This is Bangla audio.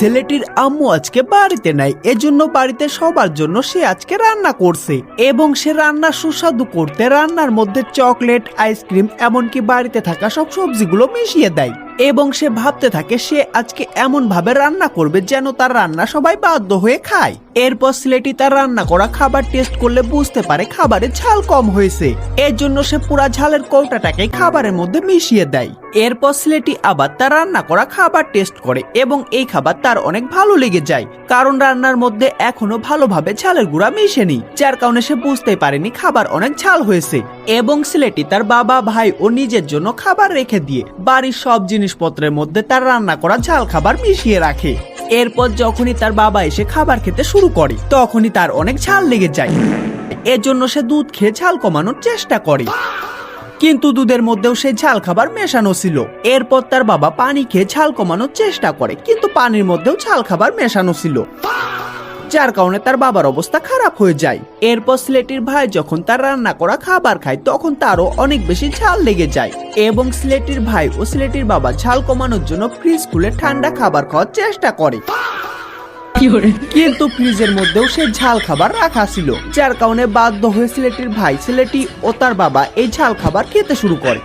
ছেলেটির আম্মু আজকে বাড়িতে নাই, এজন্য বাড়িতে সবার জন্য সে আজকে রান্না করছে এবং সে রান্না সুস্বাদু করতে রান্নার মধ্যে চকলেট, আইসক্রিম এমনকি বাড়িতে থাকা সব সবজিগুলো মিশিয়ে দেয় এবং সে ভাবতে থাকে সে আজকে এমন ভাবে রান্না করবে যেন তার রান্না সবাই বাধ্য হয়ে খায়। এরপর ছেলেটি তার রান্না করা খাবার টেস্ট করলে বুঝতে পারে খাবারে ঝাল কম হয়েছে, এর জন্য সে পুরা ঝালের কৌটাটাকে খাবারের মধ্যে মিশিয়ে দেয়। এরপর ছেলেটি আবার তার রান্না করা খাবার টেস্ট করে এবং এই খাবার তার অনেক ভালো লেগে যায়, কারণ রান্নার মধ্যে এখনো ভালোভাবে ঝালের গুঁড়া মিশেনি, যার কারণে সে বুঝতে পারেনি খাবার অনেক ঝাল হয়েছে। এবং ছেলেটি তার বাবা, ভাই ও নিজের জন্য খাবার রেখে দিয়ে বাড়ির সব জিনিসপত্রের মধ্যে তার রান্না করা ঝাল খাবার মিশিয়ে রাখে। এরপর যখনই তার বাবা এসে খাবার খেতে শুরু করে তখনই তার অনেক ঝাল লেগে যায়, এর জন্য সে দুধ খেয়ে ঝাল কমানোর চেষ্টা করে, কিন্তু দুধের মধ্যেও সে ঝাল খাবার মেশানো ছিল। এরপর তার বাবা পানি খেয়ে ঝাল কমানোর চেষ্টা করে, কিন্তু পানির মধ্যেও ঝাল খাবার মেশানো ছিল, যার কারণে তার বাবার অবস্থা খারাপ হয়ে যায়। এরপর ছেলেটির ভাই যখন তার রান্না করা খাবার খায় তখন তারও অনেক বেশি ঝাল লেগে যায় এবং ছেলেটির ভাই ও ছেলেটির বাবা ঝাল কমানোর জন্য ফ্রিজ খুলে ঠান্ডা খাবার খাওয়ার চেষ্টা করে, কিন্তু ফ্রিজের মধ্যেও সে ঝাল খাবার রাখা ছিল, যার কারণে বাধ্য হয়ে ছেলেটির ভাই, ছেলেটি ও তার বাবা এই ঝাল খাবার খেতে শুরু করে।